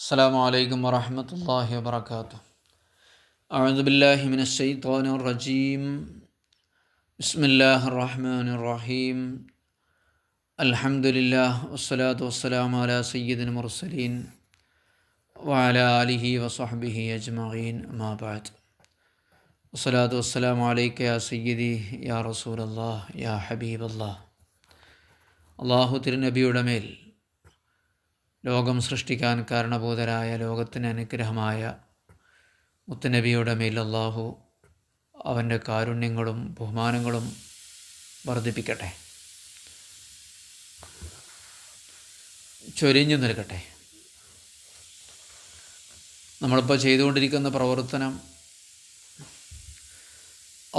السلام عليكم ورحمة الله وبركاته. أعوذ بالله من الشيطان الرجيم. بسم الله الرحمن الرحيم. الحمد لله والصلاة والسلام على سيد المرسلين وعلى آله وصحبه أجمعين. أما بعد. والصلاة والسلام عليك يا سيدي يا رسول الله يا حبيب الله. അള്ളാഹു തിരുനബിയുടെ മേൽ ലോകം സൃഷ്ടിക്കാൻ കാരണഭൂതരായ ലോകത്തിന് അനുഗ്രഹമായ മുത്തുനബിയുടെ മേൽ അള്ളാഹു അവൻ്റെ കാരുണ്യങ്ങളും ബഹുമാനങ്ങളും വർദ്ധിപ്പിക്കട്ടെ, ചൊരിഞ്ഞു നിൽക്കട്ടെ. നമ്മളിപ്പോൾ ചെയ്തുകൊണ്ടിരിക്കുന്ന പ്രവർത്തനം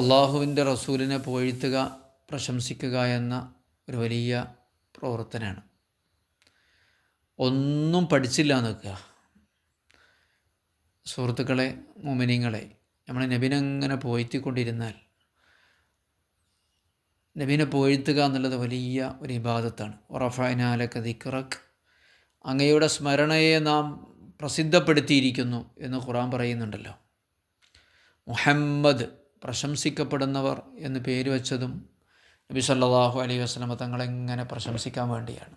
അള്ളാഹുവിൻ്റെ റസൂലിനെ പുകഴ്ത്തുക, പ്രശംസിക്കുക എന്ന ഒരു വലിയ പ്രവർത്തനമാണ്. ഒന്നും പഠിച്ചില്ല നിൽക്കുക. സുഹൃത്തുക്കളെ, മുഅ്മിനീങ്ങളെ, നമ്മൾ നബിനെങ്ങനെ പോഴ്ത്തിക്കൊണ്ടിരുന്നാൽ, നബിനെ പോഴ്ത്തുക എന്നുള്ളത് വലിയ ഒരു ഇബാദത്താണ്. വറഫഅനാ ലക ദിക്റക്, അങ്ങയുടെ സ്മരണയെ നാം പ്രസിദ്ധപ്പെടുത്തിയിരിക്കുന്നു എന്ന് ഖുർആൻ പറയുന്നുണ്ടല്ലോ. മുഹമ്മദ്, പ്രശംസിക്കപ്പെടുന്നവർ എന്ന് പേര് വച്ചതും നബി സല്ലല്ലാഹു അലൈഹി വസല്ലം തങ്ങളെങ്ങനെ പ്രശംസിക്കാൻ വേണ്ടിയാണ്.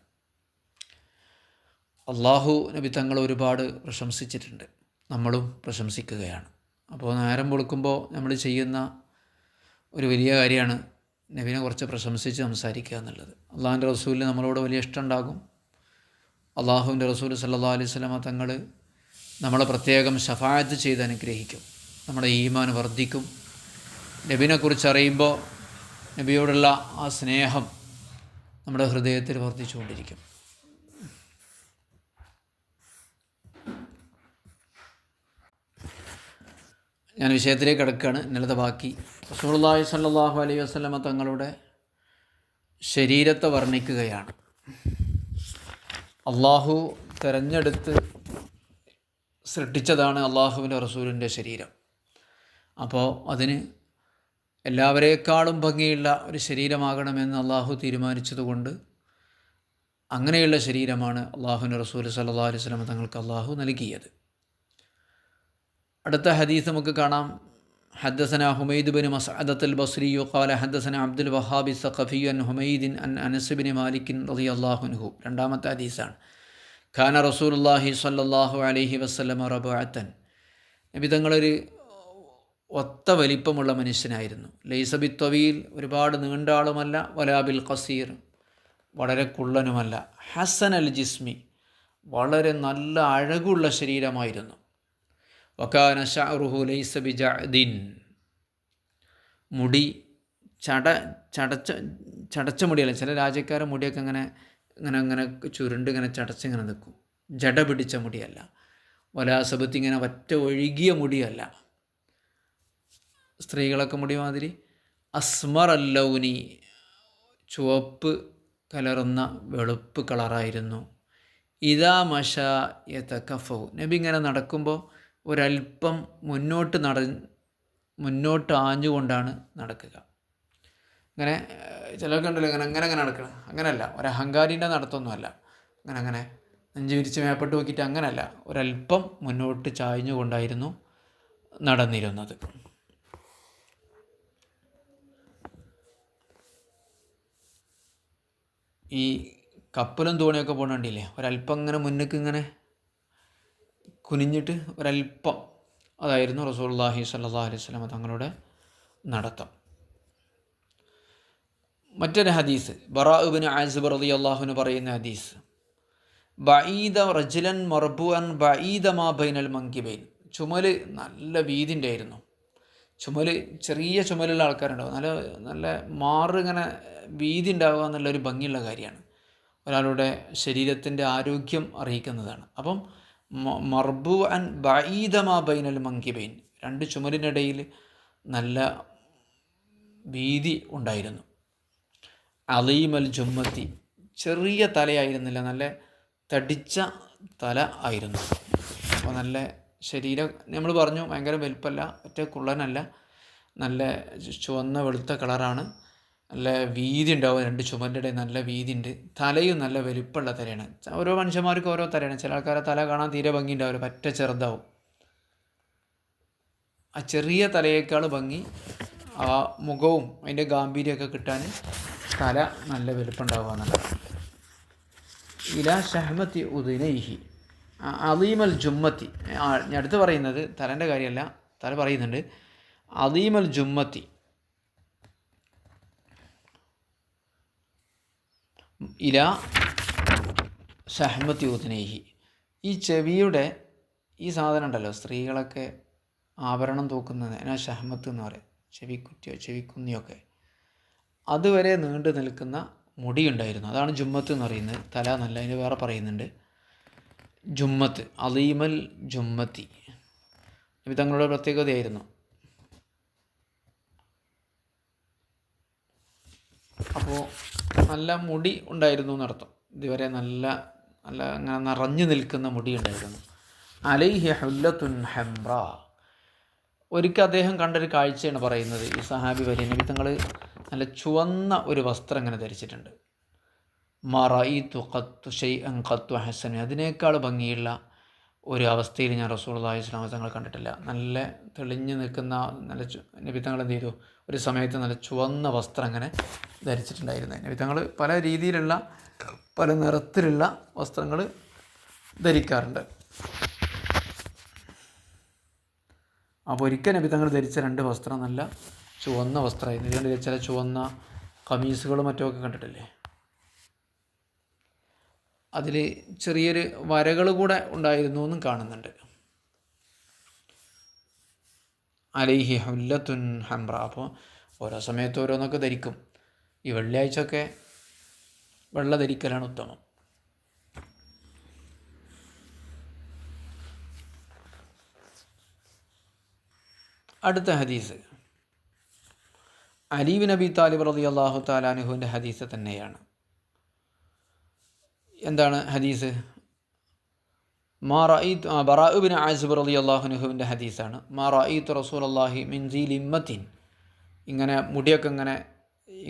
അള്ളാഹു നബി തങ്ങൾ ഒരുപാട് പ്രശംസിച്ചിട്ടുണ്ട്, നമ്മളും പ്രശംസിക്കുകയാണ്. അപ്പോൾ നേരം വെളുക്കുമ്പോൾ നമ്മൾ ചെയ്യുന്ന ഒരു വലിയ കാര്യമാണ് നബിനെ കുറച്ച് പ്രശംസിച്ച് സംസാരിക്കുക എന്നുള്ളത്. അള്ളാഹുവിൻ്റെ റസൂലിന് നമ്മളോട് വലിയ ഇഷ്ടമുണ്ടാകും. അള്ളാഹുവിൻ്റെ റസൂൽ സല്ലല്ലാഹു അലൈഹി വസല്ലം തങ്ങൾ നമ്മളെ പ്രത്യേകം ശഫാഅത്ത് ചെയ്ത് അനുഗ്രഹിക്കും. നമ്മുടെ ഈമാൻ വർദ്ധിക്കും. നബിനെക്കുറിച്ച് അറിയുമ്പോൾ നബിയോടുള്ള ആ സ്നേഹം നമ്മുടെ ഹൃദയത്തിൽ വർദ്ധിച്ചുകൊണ്ടിരിക്കും. ഞാൻ വിഷയത്തിലേക്ക് കിടക്കുകയാണ്. ഇന്നലത്തെ ബാക്കി. റസൂലുള്ളാഹി സ്വല്ലല്ലാഹു അലൈഹി വസല്ലമ തങ്ങളുടെ ശരീരത്തെ വർണ്ണിക്കുകയാണ്. അള്ളാഹു തിരഞ്ഞെടുത്ത് സൃഷ്ടിച്ചതാണ് അള്ളാഹുവിൻ്റെ റസൂലിൻ്റെ ശരീരം. അപ്പോൾ അതിന് എല്ലാവരേക്കാളും ഭംഗിയുള്ള ഒരു ശരീരമാകണമെന്ന് അള്ളാഹു തീരുമാനിച്ചതുകൊണ്ട് അങ്ങനെയുള്ള ശരീരമാണ് അള്ളാഹുവിൻ്റെ റസൂൽ സല്ലല്ലാഹു അലൈഹി വസല്ലമ തങ്ങൾക്ക് അള്ളാഹു നൽകിയത്. അടുത്ത ഹദീസ് നമുക്ക് കാണാം. ഹദ്ദസന ഹുമൈദ് ബിൻ മസ്അദത്തുൽ ബസ്രി ഖാല ഹദ്ദസന അബ്ദുൽ വഹാബി സഖഫി അൻ ഹുമൈദിൻ അൻ അനസ് ബിൻ മാലിക് റളിയല്ലാഹു അൻഹു. രണ്ടാമത്തെ ഹദീസാണ്. ഖാന റസൂലുള്ളാഹി സ്വല്ലല്ലാഹു അലൈഹി വസല്ലം റബഅത്തൻ, നബി തങ്ങളൊരു ഒത്ത വലിപ്പമുള്ള മനുഷ്യനായിരുന്നു. ലൈസ ബിത്വീൽ, ഒരുപാട് നീണ്ട ആളുമല്ല, വലാ ബിൽ ഖസീർ, വളരെ കുള്ളനുമല്ല. ഹസൻ അൽ ജിസ്മി, വളരെ നല്ല അഴകുള്ള ശരീരമായിരുന്നു. വകാന ശഅറുഹു ലൈസ ബിജഅദിൻ, മുടി ചടച്ച മുടിയല്ല. ചില രാജ്യക്കാരുടെ മുടിയൊക്കെ അങ്ങനെ ചുരുണ്ട് ഇങ്ങനെ ചടച്ചിങ്ങനെ നിൽക്കും. ജട പിടിച്ച മുടിയല്ല. വലാസബത്ത്, ഇങ്ങനെ ഒറ്റ ഒഴുകിയ മുടിയല്ല. സ്ത്രീകളൊക്കെ മുടി മാതിരി. അസ്മർ അല്ലൗനി, ചുവപ്പ് കലർന്ന വെളുപ്പ് കളറായിരുന്നു. ഇദാ മഷ യതകഫു, നബി ഇങ്ങനെ നടക്കുമ്പോൾ ഒരല്പം മുന്നോട്ട് ആഞ്ഞുകൊണ്ടാണ് നടക്കുക. ഇങ്ങനെ ചിലർക്ക് ഉണ്ടല്ലോ അങ്ങനെ നടക്കണം. അങ്ങനെയല്ല, ഒരഹങ്കാരിൻ്റെ നടത്തൊന്നുമല്ല. അങ്ങനെ നെഞ്ച് വിരിച്ച് മേപ്പെട്ട് നോക്കിയിട്ട് അങ്ങനെയല്ല, ഒരല്പം മുന്നോട്ട് ചായ്ഞ്ഞുകൊണ്ടായിരുന്നു നടന്നിരുന്നത്. ഈ കപ്പലും തോണിയൊക്കെ പോകണ്ടില്ലേ, ഒരല്പം ഇങ്ങനെ മുന്നേക്ക് ഇങ്ങനെ കുനിഞ്ഞിട്ട് ഒരല്പം, അതായിരുന്നു റസൂലുള്ളാഹി സ്വല്ലല്ലാഹു അലൈഹി വസല്ലം തങ്ങളുടെ നടത്തം. മറ്റൊരു ഹദീസ്, ബറാ ഇബ്നു ആസിബ് റളിയല്ലാഹു അൻഹു പറയുന്ന ഹദീസ്, ബഈദ റജുലൻ മർബുഅൻ ബഈദ മാ ബൈനൽ മൻകിബൈൻ, ചുമല് നല്ല വീതിൻ്റെ ആയിരുന്നു. ചെറിയ ചുമലുള്ള ആൾക്കാരുണ്ടാവും. നല്ല മാറിങ്ങനെ വീതി ഉണ്ടാവുക എന്നുള്ളൊരു ഭംഗിയുള്ള കാര്യമാണ്. ഒരാളുടെ ശരീരത്തിൻ്റെ ആരോഗ്യം അറിയിക്കുന്നതാണ്. അപ്പം മർബു അൻ ബഈദമാ ബൈനൽ മൻകിബൈൻ, രണ്ട് ചുമലിനിടയിൽ നല്ല വീതി ഉണ്ടായിരുന്നു. അലീമൽ ജുമ്മത്തി, ചെറിയ തലയായിരുന്നില്ല, നല്ല തടിച്ച തല ആയിരുന്നു. അപ്പോൾ നല്ല ശരീരം, നമ്മൾ പറഞ്ഞു, ഭയങ്കര വലുപ്പമല്ല, ഒറ്റ കുള്ളനല്ല, നല്ല ചുവന്ന വെളുത്ത കളറാണ്. നല്ല വീതി ഉണ്ടാവും, രണ്ട് ചുമലിൻ്റെ ഇടയിൽ നല്ല വീതി ഉണ്ട്. തലയും നല്ല വലിപ്പമുള്ള തലയാണ്. ഓരോ മനുഷ്യന്മാർക്കും ഓരോ തലയാണ്. ചില ആൾക്കാരെ തല കാണാൻ തീരെ ഭംഗി ഉണ്ടാവില്ല, പറ്റ ചെറുതാവും. ആ ചെറിയ തലയേക്കാൾ ഭംഗി ആ മുഖവും അതിൻ്റെ ഗാംഭീര്യമൊക്കെ കിട്ടാൻ തല നല്ല വലിപ്പമുണ്ടാവുക എന്നുള്ളതാണ്. ഇല ഷഹ്മത്തി ഉദുനൈഹി അലീമൽ ജുമ്മത്തി. ഞാൻ അടുത്ത് പറയുന്നത് തലൻ്റെ കാര്യമല്ല, തല പറയുന്നുണ്ട്. അലീമൽ ജുമ്മത്തി ഇല ഷഹ്മത്തി ഉദുനൈഹി. ഈ ചെവിയുടെ ഈ സാധനം ഉണ്ടല്ലോ, സ്ത്രീകളൊക്കെ ആഭരണം തൂക്കുന്നത്, അതിനാ ഷഹ്മത്ത് എന്ന് പറയും. ചെവിക്കുറ്റിയോ ചെവിക്കുന്നിയൊക്കെ അതുവരെ നീണ്ടു നിൽക്കുന്ന മുടിയുണ്ടായിരുന്നു. അതാണ് ജുമ്മത്ത് എന്ന് പറയുന്നത്. തല എന്നല്ല, അതിന് വേറെ പറയുന്നുണ്ട് ജുമ്മത്ത്. അലീമൽ ജുമ്മത്തി നബി തങ്ങളുടെ പ്രത്യേകതയായിരുന്നു. അപ്പോൾ നല്ല മുടി ഉണ്ടായിരുന്നു എന്നർത്ഥം. ഇതുവരെ നല്ല നല്ല അങ്ങനെ നിറഞ്ഞു നിൽക്കുന്ന മുടി ഉണ്ടായിരുന്നു. അലൈഹി ഹുല്ലത്തുൻ ഹംറ. ഒരിക്കൽ അദ്ദേഹം കണ്ടൊരു കാഴ്ചയാണ് പറയുന്നത്. ഈ സഹാബി വലിയ നബി തങ്ങൾ നല്ല ചുവന്ന ഒരു വസ്ത്രം ഇങ്ങനെ ധരിച്ചിട്ടുണ്ട്. മറഈതു ഖത്തു ഷൈഅൻ ഖത്തു ഹസൻ. അതിനേക്കാൾ ഭംഗിയുള്ള ഒരു അവസ്ഥയിൽ ഞാൻ റസൂലുള്ളാഹി സ്വല്ലല്ലാഹു അലൈഹി വസല്ലം തങ്ങൾ കണ്ടിട്ടില്ല. നല്ല തെളിഞ്ഞു നിൽക്കുന്ന നല്ല നബി തങ്ങൾ എന്ത് ചെയ്തു, ഒരു സമയത്ത് നല്ല ചുവന്ന വസ്ത്രം അങ്ങനെ ധരിച്ചിട്ടുണ്ടായിരുന്നു. നബി തങ്ങൾ പല രീതിയിലുള്ള പല നിറത്തിലുള്ള വസ്ത്രങ്ങൾ ധരിക്കാറുണ്ട്. അപ്പോൾ ഒരിക്കൽ നബി തങ്ങൾ ധരിച്ച രണ്ട് വസ്ത്രം നല്ല ചുവന്ന വസ്ത്രമായിരുന്നു. ഇതുകൊണ്ട് ചില ചുവന്ന കമീസുകളും മറ്റുമൊക്കെ കണ്ടിട്ടില്ലേ, അതിൽ ചെറിയൊരു വരകൾ കൂടെ ഉണ്ടായിരുന്നു എന്നും കാണുന്നുണ്ട്. അലൈഹി ഹുല്ലത്തുൻ ഹംറ. അപ്പോൾ ഓരോ സമയത്ത് ഓരോന്നൊക്കെ ധരിക്കും. ഈ വെള്ളിയാഴ്ചയൊക്കെ വെള്ള ധരിക്കലാണ് ഉത്തമം. അടുത്ത ഹദീസ് അലി ബിൻ അബി താലിബ് റളിയല്ലാഹു തആല അൻഹുവിൻ്റെ ഹദീസ് തന്നെയാണ്. എന്താണ് ഹദീസ്? ബറാഉ ബിൻ ആസിബ് റളിയല്ലാഹു അൻഹുവിൻ്റെ ഹദീസാണ്. മാ റഅയ്തു റസൂലല്ലാഹി മിൻ ദീ ലിമ്മത്തിൻ. ഇങ്ങനെ മുടിയൊക്കെ ഇങ്ങനെ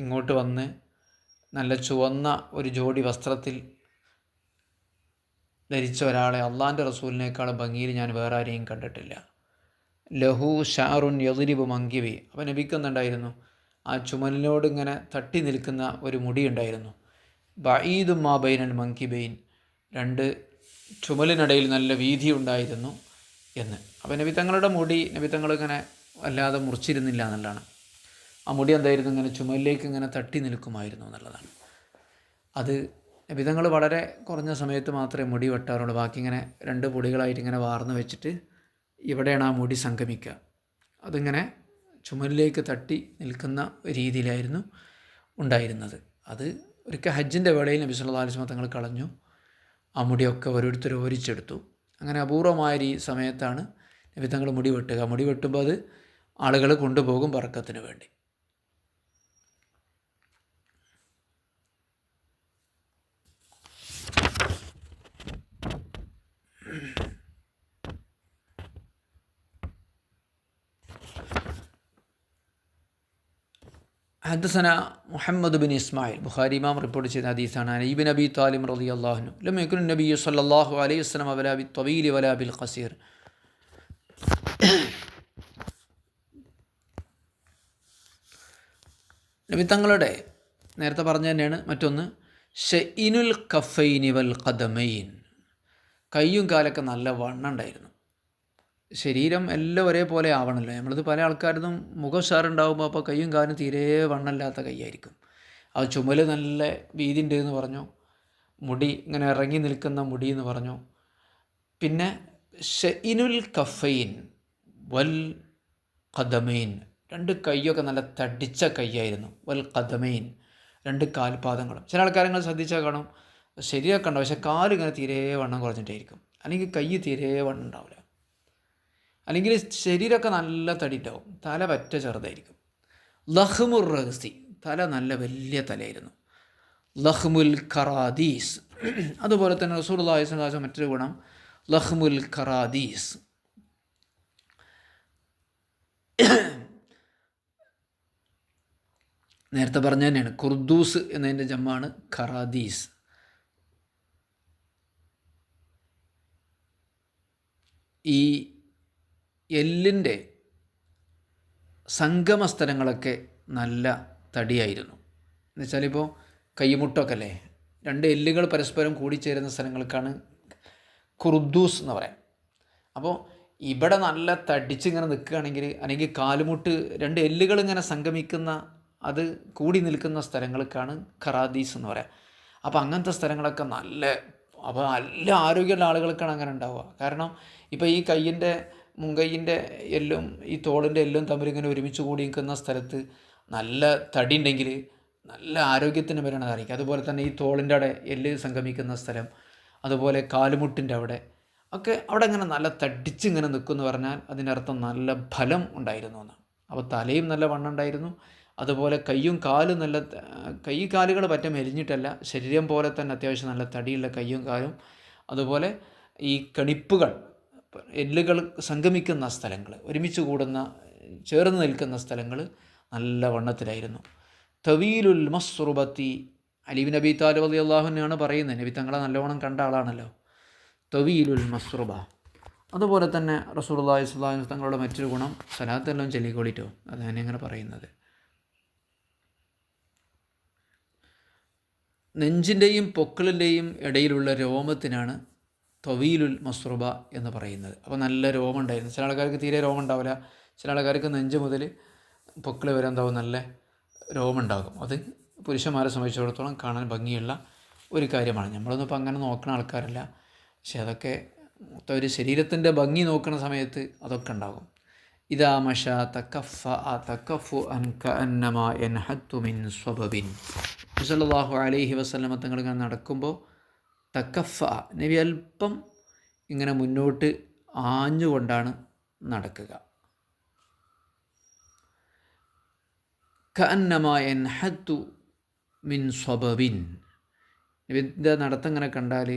ഇങ്ങോട്ട് വന്ന് നല്ല ചുവന്ന ഒരു ജോഡി വസ്ത്രത്തിൽ ധരിച്ച ഒരാളെ അള്ളാൻ്റെ റസൂലിനേക്കാൾ ഭംഗിയിൽ ഞാൻ വേറെ ആരെയും കണ്ടിട്ടില്ല. ലഹു ഷാറുൻ യദ്രിബു മങ്കിബി. അപ്പോൾ നബിക്കുന്നുണ്ടായിരുന്നു, ആ ചുമലിനോട് ഇങ്ങനെ തട്ടി നിൽക്കുന്ന ഒരു മുടി ഉണ്ടായിരുന്നു. ബഈദും മാ ബൈനൽ മങ്കിബൈൻ. രണ്ട് ചുമലിനിടയിൽ നല്ല വീതി ഉണ്ടായിരുന്നു എന്ന്. അപ്പോൾ നബി തങ്ങളുടെ മുടി നബി തങ്ങൾ ഇങ്ങനെ വല്ലാതെ മുറിച്ചിരുന്നില്ല എന്നുള്ളതാണ്. ആ മുടി എന്തായിരുന്നു, ഇങ്ങനെ ചുമലിലേക്ക് ഇങ്ങനെ തട്ടി നിൽക്കുമായിരുന്നു എന്നുള്ളതാണ്. അത് നബി തങ്ങൾ വളരെ കുറഞ്ഞ സമയത്ത് മാത്രമേ മുടി വെട്ടാറുള്ളൂ. ബാക്കി ഇങ്ങനെ രണ്ട് പൊടികളായിട്ട് ഇങ്ങനെ വാർന്ന് വെച്ചിട്ട് ഇവിടെയാണ് ആ മുടി സംഗമിക്കുക. അതിങ്ങനെ ചുമലിലേക്ക് തട്ടി നിൽക്കുന്ന രീതിയിലായിരുന്നു ഉണ്ടായിരുന്നത്. അത് ഒരിക്കൽ ഹജ്ജിൻ്റെ വേളയിൽ നബി സല്ലല്ലാഹു അലൈഹി വസല്ലം തങ്ങൾ കളഞ്ഞു. ആ മുടിയൊക്കെ ഓരോരുത്തർ ഓരിച്ചെടുത്തു. അങ്ങനെ അപൂർവമായ ഈ സമയത്താണ് നബി തങ്ങൾ മുടി വെട്ടുക. മുടി വെട്ടുമ്പോൾ അത് ആളുകൾ കൊണ്ടുപോകും ബർക്കത്തിന് വേണ്ടി. ഹദ്ദസന മുഹമ്മദ് ബിൻ ഇസ്മായിൽ. ബുഖാരി ഇമാം റിപ്പോർട്ട് ചെയ്ത ഹദീസാണ്. അലി ബിൻ അബി താലിബ് റളിയല്ലാഹു അൻഹു ലം യകുൻ നബി സല്ലല്ലാഹു അലൈഹി വസല്ലം വലാ ബിൽ ത്വവീൽ വലാ ബിൽ ഖസീർ. നബി തങ്ങളുടെ നേരത്തെ പറഞ്ഞു തന്നെയാണ്. മറ്റൊന്ന് ഷൈനുൽ കഫൈനി വൽ ഖദമൈൻ. കയ്യും കാലൊക്കെ നല്ല വണ്ണം ഉണ്ടായിരുന്നു. ശരീരം എല്ലാം ഒരേപോലെ ആവണമല്ലോ. നമ്മളിത് പല ആൾക്കാരും മുഖം ഉഷാറുണ്ടാകുമ്പോൾ അപ്പോൾ കയ്യും കാലും തീരെ വണ്ണമില്ലാത്ത കൈയായിരിക്കും. ആ ചുമൽ നല്ല വീതി ഉണ്ട് എന്ന് പറഞ്ഞു. മുടി ഇങ്ങനെ ഇറങ്ങി നിൽക്കുന്ന മുടി എന്ന് പറഞ്ഞു. പിന്നെ ഷൈനുൽ കഫൈൻ വൽ ഖദമൈൻ. രണ്ട് കൈയൊക്കെ നല്ല തടിച്ച കൈയായിരുന്നു. വൽ ഖദമൈൻ, രണ്ട് കാൽപാദങ്ങളും. ചില ആൾക്കാരങ്ങൾ ശ്രദ്ധിച്ചാൽ കാണും ശരിയൊക്കെ ഉണ്ടാവും, പക്ഷെ കാലിങ്ങനെ തീരെ വണ്ണം കുറഞ്ഞിട്ടായിരിക്കും. അല്ലെങ്കിൽ കൈ തീരെ വണ്ണം ഉണ്ടാവില്ല. അല്ലെങ്കിൽ ശരീരമൊക്കെ നല്ല തടി ഉണ്ടാവും, തല പറ്റ ചെറുതായിരിക്കും. ലഹ്മുർ റഹ്സി, തല നല്ല വലിയ തലയായിരുന്നു. ലഹ്മുൽ ഖറാദീസ്. അതുപോലെ തന്നെ റസൂലുള്ളാഹി സ്വല്ലല്ലാഹു അലൈഹി വസല്ലം മറ്റൊരു ഗുണം ലഹ്മുൽ ഖറാദീസ്. നേരത്തെ പറഞ്ഞ തന്നെയാണ്. കുർദൂസ് എന്നതിൻ്റെ ജമ്മാണ് ഖറാദീസ്. ഈ എല്ലിൻ്റെ സംഗമ സ്ഥലങ്ങളൊക്കെ നല്ല തടിയായിരുന്നു. എന്നുവെച്ചാൽ ഇപ്പോൾ കൈമുട്ടൊക്കെ അല്ലേ, രണ്ട് എല്ലുകൾ പരസ്പരം കൂടിച്ചേരുന്ന സ്ഥലങ്ങൾക്കാണ് കുർദൂസ് എന്ന് പറയാം. അപ്പോൾ ഇവിടെ നല്ല തടിച്ചിങ്ങനെ നിൽക്കുകയാണെങ്കിൽ, അല്ലെങ്കിൽ കാലുമുട്ട് രണ്ട് എല്ലുകൾ ഇങ്ങനെ സംഗമിക്കുന്ന, അത് കൂടി നിൽക്കുന്ന സ്ഥലങ്ങൾക്കാണ് ഖറാദീസ് എന്ന് പറയാം. അപ്പോൾ അങ്ങനത്തെ സ്ഥലങ്ങളൊക്കെ അപ്പോൾ നല്ല ആരോഗ്യമുള്ള ആളുകൾക്കാണ് അങ്ങനെ ഉണ്ടാവുക. കാരണം ഇപ്പോൾ ഈ കയ്യിൻ്റെ മുൻകൈയിൻ്റെ എല്ലും ഈ തോളിൻ്റെ എല്ലും തമ്മിലിങ്ങനെ ഒരുമിച്ച് കൂടി നിൽക്കുന്ന സ്ഥലത്ത് നല്ല തടി ഉണ്ടെങ്കിൽ നല്ല ആരോഗ്യത്തിന് വരണതായിരിക്കും. അതുപോലെ തന്നെ ഈ തോളിൻ്റെ അവിടെ എല്ല് സംഗമിക്കുന്ന സ്ഥലം, അതുപോലെ കാലുമുട്ടിൻ്റെ അവിടെ ഒക്കെ, അവിടെ ഇങ്ങനെ നല്ല തടിച്ചിങ്ങനെ നിൽക്കുമെന്ന് പറഞ്ഞാൽ അതിനർത്ഥം നല്ല ബലം ഉണ്ടായിരുന്നു എന്നാണ്. അപ്പോൾ തലയും നല്ല വണ്ണം ഉണ്ടായിരുന്നു. അതുപോലെ കയ്യും കാലും നല്ല, കൈ കാലുകൾ പറ്റ മെലിഞ്ഞിട്ടല്ല, ശരീരം പോലെ തന്നെ അത്യാവശ്യം നല്ല തടിയുള്ള കയ്യും കാലും. അതുപോലെ ഈ കണിപ്പുകൾ, എല്ലുകൾ സംഗമിക്കുന്ന സ്ഥലങ്ങൾ, ഒരുമിച്ച് കൂടുന്ന ചേർന്ന് നിൽക്കുന്ന സ്ഥലങ്ങൾ നല്ല വണ്ണത്തിലായിരുന്നു. തവീലുൽ മസ്റുബത്തി, അലി ബിൻ അബി താലിബ് റളിയല്ലാഹു അൻഹുവാണ് പറയുന്നത്. നബി തങ്ങളെ നല്ലവണ്ണം കണ്ട ആളാണല്ലോ. തവീലുൽ മസ്റുബ. അതുപോലെ തന്നെ റസൂലുള്ളാഹി സ്വല്ലല്ലാഹു അലൈഹി വസല്ലം തങ്ങളുടെ മറ്റൊരു ഗുണം, സലാത്തെല്ലാം ചൊല്ലിക്കോളിട്ടോ, അതാണ് ഇങ്ങനെ പറയുന്നത്. നെഞ്ചിൻ്റെയും പൊക്കിളിൻ്റെയും ഇടയിലുള്ള രോമത്തിനാണ് തൊവീലുൽ മസ്റുബ എന്ന് പറയുന്നത്. അപ്പോൾ നല്ല രോമം ഉണ്ടായിരുന്നു. ചില ആൾക്കാർക്ക് തീരെ രോമം ഉണ്ടാവില്ല. ചില ആൾക്കാർക്ക് നെഞ്ച് മുതൽ പൊക്കിൾ വരെ എന്താവും, നല്ല രോമം ഉണ്ടാകും. അത് പുരുഷന്മാരെ സംബന്ധിച്ചിടത്തോളം കാണാൻ ഭംഗിയുള്ള ഒരു കാര്യമാണ്. നമ്മളൊന്നും ഇപ്പോൾ അങ്ങനെ നോക്കുന്ന ആൾക്കാരല്ല, പക്ഷെ അതൊക്കെ മൊത്തം ഒരു ശരീരത്തിൻ്റെ ഭംഗി നോക്കുന്ന സമയത്ത് അതൊക്കെ ഉണ്ടാകും. ഇദാ മശാ തക്കഫു അന്നമാ യൻഹത്തു മിൻ സ്വബബിൻ. സല്ലല്ലാഹു അലൈഹി വസല്ലമ തങ്ങൾ ഇങ്ങനെ നടക്കുമ്പോൾ തക്കഫ, നബി അല്പം ഇങ്ങനെ മുന്നോട്ട് ആഞ്ഞുകൊണ്ടാണ് നടക്കുക. കഅന്നമാ യൻഹത്തു മിൻ സ്വബബിൻ. നബിൻ്റെ നടത്തം ഇങ്ങനെ കണ്ടാൽ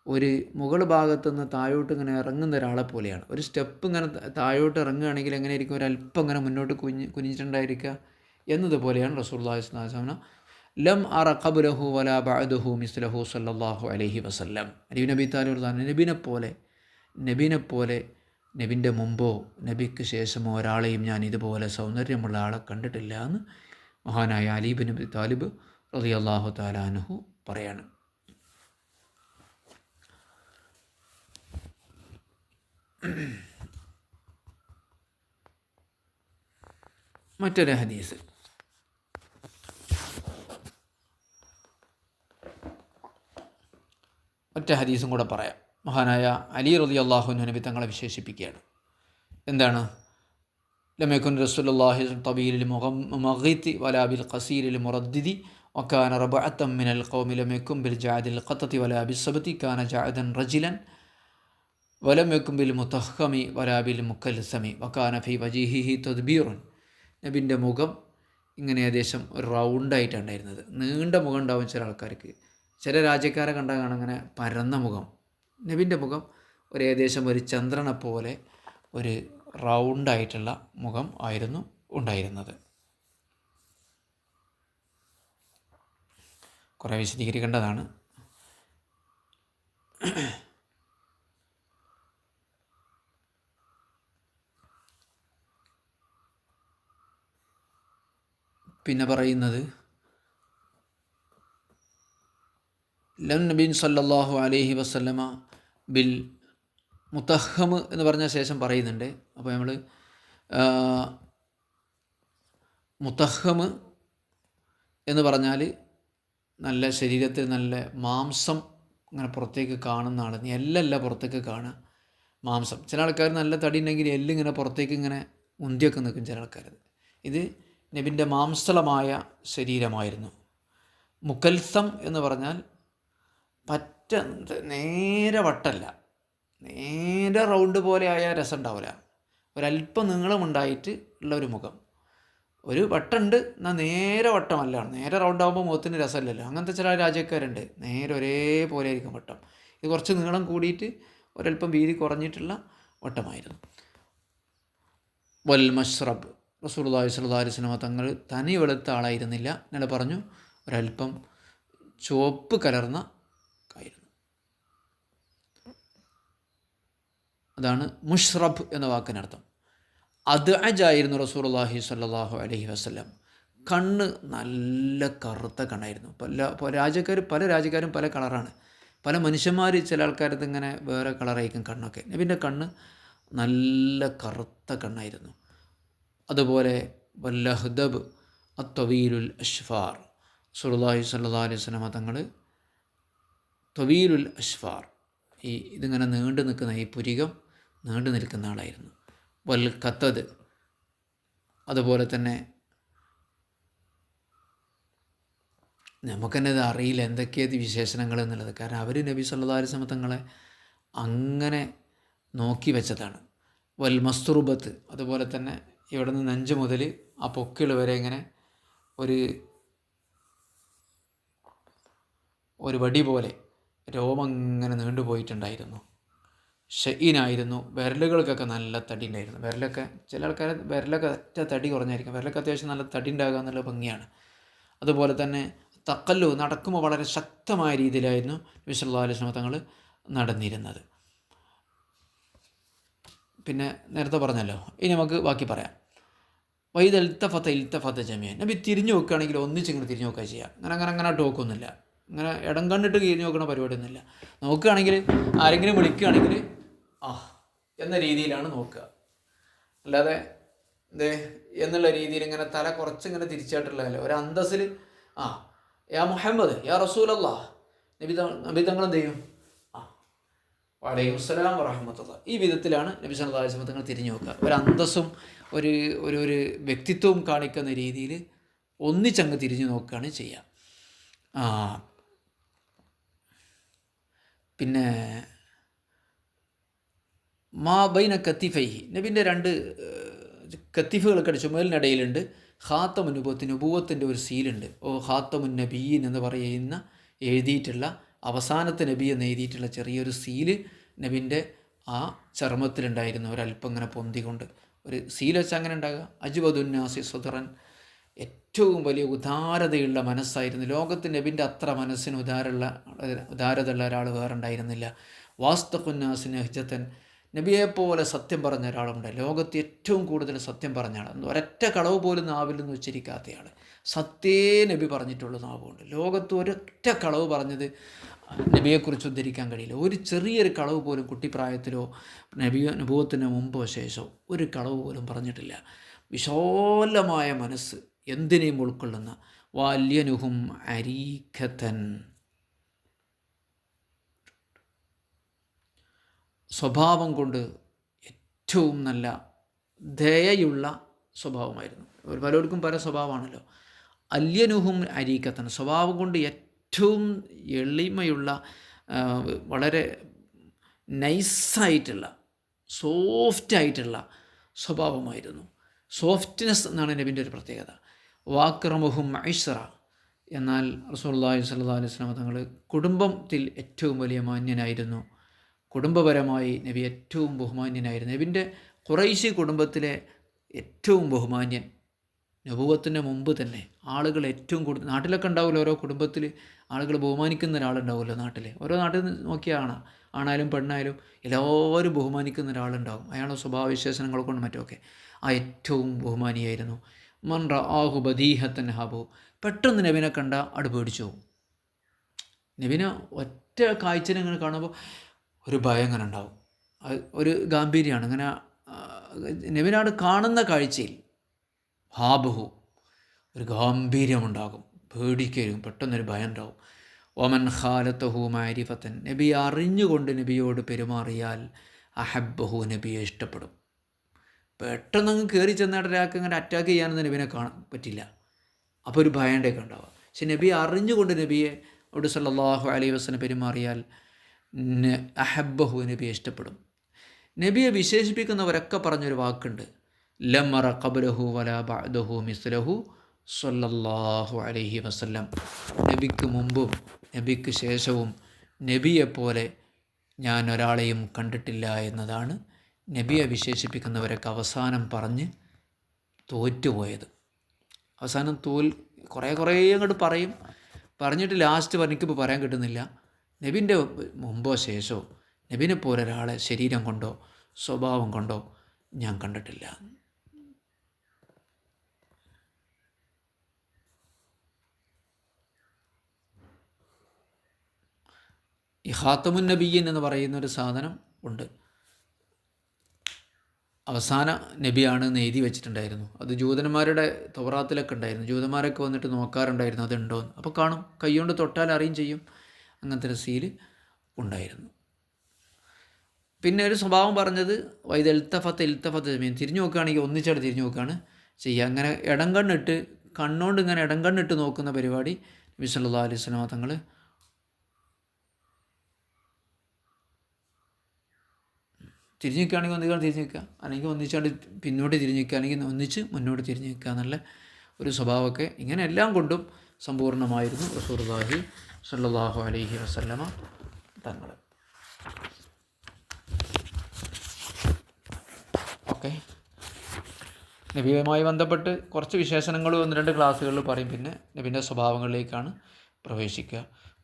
ഒരു മുകൾ ഭാഗത്തു നിന്ന് താഴോട്ട് ഇങ്ങനെ ഇറങ്ങുന്ന ഒരാളെ പോലെയാണ്. ഒരു സ്റ്റെപ്പ് ഇങ്ങനെ താഴോട്ട് ഇറങ്ങുകയാണെങ്കിൽ എങ്ങനെയായിരിക്കും, ഒരല്പം ഇങ്ങനെ മുന്നോട്ട് കുനിഞ്ഞിട്ടുണ്ടായിരിക്കുക എന്നതുപോലെയാണ് റസൂലുള്ളാഹി സ്വല്ലല്ലാഹു അലൈഹി വസല്ലം. ലം അറ ഖബ്ലഹു വലാ ബഅദഹു മിസ്ലഹു സല്ലല്ലാഹു അലൈഹി വസല്ലം. അലി നബി താലിബ് നബിനെപ്പോലെ നബിൻ്റെ മുമ്പോ നബിക്ക് ശേഷമോ ഒരാളെയും ഞാൻ ഇതുപോലെ സൗന്ദര്യമുള്ള ആളെ കണ്ടിട്ടില്ല എന്ന് മഹാനായ അലി ബിൻ അബി താലിബ് റളിയല്ലാഹു തആല അൻഹു പറയാണ്. മറ്റൊരു ഹദീസ്, ഒറ്റ ഹദീസും കൂടെ പറയാം. മഹാനായ അലി റളിയല്ലാഹു അൻഹു നബി തങ്ങളെ വിശേഷിപ്പിക്കുകയാണ്. എന്താണ്? ലം യകുൻ റസൂലുള്ളാഹി തബീലിൽ മുഗീതി വലാ ബിൽ ഖസീരിൽ മുറദ്ദിദി വകാന റബഅത്തൻ മിനൽ ഖൗമി ലം യകുൻ ബിൽ ജഅദിൽ ഖത്തതി വലാ ബിസ്സബതി കാന ജഅദൻ റജിലൻ വലം യകുൻ ബിൽ മുതഖമി വലാ ബിൽ മുക്കൽസമി വകാന ഫീ വജീഹിഹി തദ്ബീറുൻ. നബിൻ്റെ മുഖം ഇങ്ങനെ ഏകദേശം ഒരു റൗണ്ടായിട്ടുണ്ടായിരുന്നത്. നീണ്ട മുഖം ഉണ്ടാവും ചില ആൾക്കാർക്ക്. ചില രാജ്യക്കാരെ കണ്ടാൽ കാണാൻ അങ്ങനെ പരന്ന മുഖം. നബിൻ്റെ മുഖം ഒരു ഏകദേശം ഒരു ചന്ദ്രനെ പോലെ ഒരു റൗണ്ടായിട്ടുള്ള മുഖം ആയിരുന്നു ഉണ്ടായിരുന്നത്. കുറേ വിശദീകരിക്കേണ്ടതാണ്. പിന്നെ പറയുന്നത്, ലം നബീൻ സല്ലല്ലാഹു അലൈഹി വസല്ലമ ബിൽ മുതഹം എന്ന് പറഞ്ഞ ശേഷം പറയുന്നുണ്ട്. അപ്പോൾ നമ്മൾ മുതഹം എന്ന് പറഞ്ഞാൽ നല്ല ശരീരത്തിൽ നല്ല മാംസം ഇങ്ങനെ പുറത്തേക്ക് കാണുന്ന ആൾ. എല്ലല്ല പുറത്തേക്ക് കാണുക, മാംസം. ചില ആൾക്കാർ നല്ല തടി ഉണ്ടെങ്കിൽ എല്ലിങ്ങനെ പുറത്തേക്ക് ഇങ്ങനെ ഉന്തിയൊക്കെ നിൽക്കും ചില ആൾക്കാർ. ഇത് നബിൻ്റെ മാംസളമായ ശരീരമായിരുന്നു. മുക്കൽസം എന്ന് പറഞ്ഞാൽ പറ്റ നേരെ വട്ടല്ല, നേരെ റൗണ്ട് പോലെ ആയ രസം ഉണ്ടാവില്ല. ഒരല്പം നീളമുണ്ടായിട്ട് ഉള്ള ഒരു മുഖം. ഒരു വട്ടമുണ്ട് എന്നാൽ നേരെ വട്ടമല്ല, നേരെ റൗണ്ടാകുമ്പോൾ മുഖത്തിന് രസമല്ലല്ലോ. അങ്ങനത്തെ ചില രാജ്യക്കാരുണ്ട്, നേരെ ഒരേപോലെ ആയിരിക്കും വട്ടം. ഇത് കുറച്ച് നീളം കൂടിയിട്ട് ഒരല്പം വീതി കുറഞ്ഞിട്ടുള്ള വട്ടമായിരുന്നു. വൽ മഷ്റബ്, റസൂലുള്ളാഹി സ്വല്ലല്ലാഹു അലൈഹി വസല്ലം തങ്ങൾ തനി വെളുത്ത ആളായിരുന്നില്ല. എന്നല്ല പറഞ്ഞു, ഒരല്പം ചുവപ്പ് കലർന്ന ആയിരുന്നു. അതാണ് മുഷ്റബ് എന്ന വാക്കിനർത്ഥം. അദ്അജായിരുന്നു റസൂലുള്ളാഹി സ്വല്ലല്ലാഹു അലൈഹി വസല്ലം. കണ്ണ് നല്ല കറുത്ത കണ്ണായിരുന്നു. പല രാജ്യക്കാരും പല കളറാണ്. പല മനുഷ്യന്മാർ ചില ആൾക്കാരത് ഇങ്ങനെ വേറെ കളറായിരിക്കും കണ്ണൊക്കെ. നബിൻ്റെ കണ്ണ് നല്ല കറുത്ത കണ്ണായിരുന്നു. അതുപോലെ വല്ലഹ്ദബ് അത്വീലുൽ അഷ്ഫാർ, റസൂലുള്ളാഹി സ്വല്ലല്ലാഹു അലൈഹി വസല്ലം തങ്ങൾ ത്വീലുൽ അഷ്ഫാർ, ഇതിങ്ങനെ നീണ്ടു നിൽക്കുന്ന ഈ പുരികം നീണ്ടു നിൽക്കുന്ന ആളായിരുന്നു. വൽ ഖത്തദ്, അതുപോലെ തന്നെ നമുക്കെന്നെ ഇത് അറിയില്ല എന്തൊക്കെയാണ് വിശേഷണങ്ങൾ എന്നുള്ളത്. കാരണം അവർ നബി സല്ലല്ലാഹു അലൈഹി വസല്ലം തങ്ങളെ അങ്ങനെ നോക്കി വെച്ചതാണ്. വൽ മസ്തുറുബത്ത്, അതുപോലെ തന്നെ ഇവിടെ നിന്ന് നെഞ്ച് മുതൽ ആ പൊക്കിൾ വരെ ഇങ്ങനെ ഒരു വടി പോലെ രോമം ഇങ്ങനെ നീണ്ടുപോയിട്ടുണ്ടായിരുന്നു. ഷെയ്നായിരുന്നു. വിരലുകൾക്കൊക്കെ നല്ല തടി ഉണ്ടായിരുന്നു. വിരലൊക്കെ ചില ആൾക്കാർ വിരലൊക്കെ ഒറ്റ തടി കുറഞ്ഞായിരിക്കും. വിരലൊക്കെ അത്യാവശ്യം നല്ല തടി ഉണ്ടാകുക എന്നുള്ള ഭംഗിയാണ്. അതുപോലെ തന്നെ തക്കല്ലു, നടക്കുമ്പോൾ വളരെ ശക്തമായ രീതിയിലായിരുന്നു നബി സല്ലല്ലാഹു അലൈഹി വസല്ലം തങ്ങൾ നടന്നിരുന്നത്. പിന്നെ നേരത്തെ പറഞ്ഞല്ലോ, ഇനി നമുക്ക് ബാക്കി പറയാം. വൈദ് ഇൽത്തഫത്ത ജമിയൻ, നബി തിരിഞ്ഞു നോക്കുകയാണെങ്കിൽ ഒന്നിച്ചിങ്ങനെ തിരിഞ്ഞു നോക്കുക ചെയ്യുക. അങ്ങനെ നോക്കൊന്നുമില്ല. ഇങ്ങനെ ഇടം കണ്ടിട്ട് തിരിഞ്ഞു നോക്കുന്ന പരിപാടിയൊന്നുമില്ല. നോക്കുകയാണെങ്കിൽ ആരെങ്കിലും വിളിക്കുകയാണെങ്കിൽ എന്ന രീതിയിലാണ് നോക്കുക. അല്ലാതെ എന്നുള്ള രീതിയിൽ ഇങ്ങനെ തല കുറച്ചിങ്ങനെ തിരിച്ചായിട്ടുള്ളതല്ല. ഒരു അന്തസ്സിൽ യാ മുഹമ്മദ്, യാ റസൂലല്ലാഹ്, നബി തങ്ങൾ എന്ത് ചെയ്യും? വഅലൈക്കും അസ്സലാം വറഹ്മത്തുള്ളാഹി, ഈ വിധത്തിലാണ് നബി സല്ലല്ലാഹു അലൈഹി വസല്ലം തങ്ങൾ തിരിഞ്ഞു നോക്കുക. ഒരു അന്തസ്സും ഒരു വ്യക്തിത്വവും കാണിക്കുന്ന രീതിയിൽ ഒന്നിച്ചങ്ങ് തിരിഞ്ഞു നോക്കുകയാണ് ചെയ്യുക. പിന്നെ മാ ബൈന കത്തിഫൈഹി, നബിൻ്റെ രണ്ട് കത്തിഫുകളൊക്കെ ചുമലിനിടയിലുണ്ട്. ഖാത്തമുൻ നുബുവത്തിൻ്റെ ഒരു സീലുണ്ട്. ഖാത്തമുൻ നബിയീൻ എന്ന് പറയുന്ന എഴുതിയിട്ടുള്ള അവസാനത്തെ നബി എന്ന് എഴുതിയിട്ടുള്ള ചെറിയൊരു സീല് നബിൻ്റെ ആ ചർമ്മത്തിലുണ്ടായിരുന്നു. ഒരല്പം ഇങ്ങനെ പൊന്തിക്കൊണ്ട് ഒരു സീൽ വെച്ച് അങ്ങനെ ഉണ്ടാകുക. അജ്വദുന്നാസി സുദറൻ, ഏറ്റവും വലിയ ഉദാരതയുള്ള മനസ്സായിരുന്നു. ലോകത്ത് നബിൻ്റെ അത്ര മനസ്സിന് ഉദാരതയുള്ള ഒരാൾ വേറെ ഉണ്ടായിരുന്നില്ല. വാസ്തഖുന്നാസിന് ഹിജത്തൻ, നബിയെപ്പോലെ സത്യം പറഞ്ഞ ഒരാളുണ്ട്. ലോകത്ത് ഏറ്റവും കൂടുതൽ സത്യം പറഞ്ഞ ആൾ, ഒരൊറ്റ കളവ് പോലും നാവിൽ നിന്ന് ഉച്ചരിക്കാത്തയാൾ. സത്യേ നബി പറഞ്ഞിട്ടുള്ള നാവുകൊണ്ട്. ലോകത്ത് ഒരൊറ്റ കളവ് പറഞ്ഞത് നബിയെക്കുറിച്ച് ഉദ്ധരിക്കാൻ കഴിയില്ല. ഒരു ചെറിയൊരു കളവ് പോലും കുട്ടിപ്രായത്തിലോ നബുവത്തിന് മുമ്പോ ശേഷമോ ഒരു കളവ് പോലും പറഞ്ഞിട്ടില്ല. വിശാലമായ മനസ്സ്, എന്തിനേയും ഉൾക്കൊള്ളുന്ന. വാല്യനുഹും അരീഖത്തൻ, സ്വഭാവം കൊണ്ട് ഏറ്റവും നല്ല ദയയുള്ള സ്വഭാവമായിരുന്നു. പലർക്കും പല സ്വഭാവമാണല്ലോ. അല്യനുഹും അരീക്കത്തൻ, സ്വഭാവം കൊണ്ട് ഏറ്റവും എളിമയുള്ള, വളരെ നൈസായിട്ടുള്ള, സോഫ്റ്റായിട്ടുള്ള സ്വഭാവമായിരുന്നു. സോഫ്റ്റ്നെസ് എന്നാണ് നബിൻ്റെ ഒരു പ്രത്യേകത. വാക്രമുഹും ഐശ്റ, എന്നാൽ റസൂലുള്ളാഹി സ്വല്ലല്ലാഹു അലൈഹി വസല്ലം തങ്ങൾ കുടുംബത്തിൽ ഏറ്റവും വലിയ മാന്യനായിരുന്നു. കുടുംബപരമായി നബി ഏറ്റവും ബഹുമാന്യനായിരുന്നു. നബിൻ്റെ ഖുറൈശി കുടുംബത്തിലെ ഏറ്റവും ബഹുമാന്യൻ. നബുവത്തിന് മുമ്പ് തന്നെ ആളുകൾ ഏറ്റവും കൂടുതൽ, നാട്ടിലൊക്കെ ഉണ്ടാവുമല്ലോ ഓരോ കുടുംബത്തിൽ ആളുകൾ ബഹുമാനിക്കുന്ന ഒരാളുണ്ടാവുമല്ലോ നാട്ടിൽ. ഓരോ നാട്ടിൽ നോക്കിയാണ്, ആണായാലും പെണ്ണായാലും എല്ലാവരും ബഹുമാനിക്കുന്ന ഒരാളുണ്ടാവും. അയാളുടെ സ്വഭാവവിശേഷണങ്ങൾ കൊണ്ട് മറ്റുമൊക്കെ ആ ഏറ്റവും ബഹുമാനിയായിരുന്നു. മൻ റആഹു ബദീഹത്തൻ ഹബു, പെട്ടെന്ന് നബിനെ കണ്ട പേടിച്ചു പോകും. നബിനെ ഒറ്റ കാഴ്ചനെ ഇങ്ങനെ കാണുമ്പോൾ ഒരു ഭയം ഇങ്ങനെ ഉണ്ടാവും, ഒരു ഗാംഭീര്യമാണ്. ഇങ്ങനെ നബിനാട് കാണുന്ന കാഴ്ചയിൽ ഹാബഹു, ഒരു ഗാംഭീര്യമുണ്ടാകും, പേടിക്കലും പെട്ടെന്നൊരു ഭയം ഉണ്ടാവും. ഒമൻ ഖാലത്തഹു മാരിഫത്തൻ, നബി അറിഞ്ഞുകൊണ്ട് നബിയോട് പെരുമാറിയാൽ അഹബ്ബഹു, നബിയെ ഇഷ്ടപ്പെടും. പെട്ടെന്ന് അങ്ങ് കയറി ചെന്നിട്ട് ഒരാൾക്ക് ഇങ്ങനെ അറ്റാക്ക് ചെയ്യാനൊന്നും നബിനെ കാണാൻ പറ്റില്ല. അപ്പോൾ ഒരു ഭയണ്ടൊക്കെ ഉണ്ടാവുക. പക്ഷെ നബി അറിഞ്ഞുകൊണ്ട് നബിയെ അവിടെ സല്ലല്ലാഹു അലൈഹി വസല്ലം പെരുമാറിയാൽ അഹബ്ബഹു, നബിയെ ഇഷ്ടപ്പെടും. നബിയെ വിശേഷിപ്പിക്കുന്നവരൊക്കെ പറഞ്ഞൊരു വാക്കുണ്ട്, ലമറ ഖബ്ലഹു വലാ ബഅദഹു മിസ്ലഹു സല്ലല്ലാഹു അലൈഹി വസല്ലം. നബിക്ക് മുമ്പും നബിക്ക് ശേഷവും നബിയെപ്പോലെ ഞാൻ ഒരാളെയും കണ്ടിട്ടില്ല എന്നതാണ് നബിയെ വിശേഷിപ്പിക്കുന്നവരൊക്കെ അവസാനം പറഞ്ഞ് തോറ്റുപോയത്. അവസാനം കുറേ അങ്ങോട്ട് പറയും. പറഞ്ഞിട്ട് ലാസ്റ്റ് എനിക്കിപ്പോൾ പറയാൻ കിട്ടുന്നില്ല, നബിൻ്റെ മുമ്പോ ശേഷമോ നബിനെ പോലെ ഒരാളെ ശരീരം കൊണ്ടോ സ്വഭാവം കൊണ്ടോ ഞാൻ കണ്ടിട്ടില്ല. ഈ ഖാത്തമുൻ നബിയ്യൻ എന്ന് പറയുന്നൊരു സാധനം ഉണ്ട്. അവസാന നബിയാണെന്ന് എഴുതി വെച്ചിട്ടുണ്ടായിരുന്നു. അത് ജൂതന്മാരുടെ തൗറാത്തിലൊക്കെ ഉണ്ടായിരുന്നു. ജൂതന്മാരൊക്കെ വന്നിട്ട് നോക്കാറുണ്ടായിരുന്നു അതുണ്ടോയെന്ന്. അപ്പോൾ കാണും, കൈകൊണ്ട് തൊട്ടാൽ അറിയും ചെയ്യും. അങ്ങനത്തെ ഒരു സീല് ഉണ്ടായിരുന്നു. പിന്നെ ഒരു സ്വഭാവം പറഞ്ഞത് വൈദ ഇൽത്തഫത്ത് മീൻ, തിരിഞ്ഞു നോക്കുകയാണെങ്കിൽ ഒന്നിച്ചാട് തിരിഞ്ഞു നോക്കുകയാണ് ചെയ്യുക. അങ്ങനെ കണ്ണുകൊണ്ട് ഇങ്ങനെ ഇടംകണ്ണിട്ട് നോക്കുന്ന പരിപാടി നബി സല്ലല്ലാഹു അലൈഹി വസല്ലം തങ്ങൾ തിരിഞ്ഞു നിൽക്കുകയാണെങ്കിൽ ഒന്നിച്ചാണ് തിരിഞ്ഞു നിൽക്കുക, അല്ലെങ്കിൽ ഒന്നിച്ചാണ്ട് പിന്നോട്ട് തിരിഞ്ഞു നിൽക്കുക, അല്ലെങ്കിൽ ഒന്നിച്ച് മുന്നോട്ട് തിരിഞ്ഞു നിൽക്കുക എന്നുള്ള ഒരു സ്വഭാവമൊക്കെ ഇങ്ങനെ എല്ലാം കൊണ്ടും സമ്പൂർണ്ണമായിരുന്നു റസൂലുള്ളാഹി സ്വല്ലല്ലാഹു അലൈഹി വസല്ലമ തങ്ങൾ. ഓക്കെ, നബിയുമായി ബന്ധപ്പെട്ട് കുറച്ച് വിശേഷണങ്ങൾ 1-2 ക്ലാസ്സുകളിൽ പറയും. പിന്നെ നബിൻ്റെ സ്വഭാവങ്ങളിലേക്കാണ് പ്രവേശിക്കുക.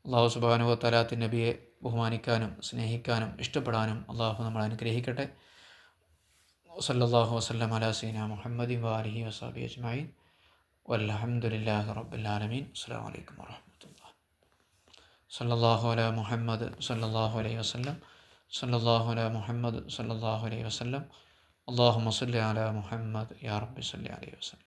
അള്ളാഹു സുബ്ഹാനഹു വ തആല നബിയെ ബഹുമാനിക്കാനും സ്നേഹിക്കാനും ഇഷ്ടപ്പെടാനും അള്ളാഹു നമ്മളെ അനുഗ്രഹിക്കട്ടെ. സല്ലല്ലാഹു വസല്ലം അലാ സയ്യിദിനാ മുഹമ്മദിൻ വ ആലിഹി വസഹ്ബിഹി അജ്മഈൻ വൽഹംദുലില്ലാഹി റബ്ബിൽ ആലമീൻ. അസ്സലാമു അലൈക്കും വറഹ്മത്തുള്ളാഹി. സല്ലല്ലാഹു അലാ മുഹമ്മദ് സല്ലല്ലാഹു അലൈഹി വസല്ലം. സല്ലല്ലാഹു അലാ മുഹമ്മദ് സല്ലല്ലാഹു അലൈഹി വസല്ലം. അല്ലാഹുമ്മ സ്വല്ലി അലാ മുഹമ്മദ് യാ റബ്ബി സ്വല്ലി അലൈഹി വസല്ലം.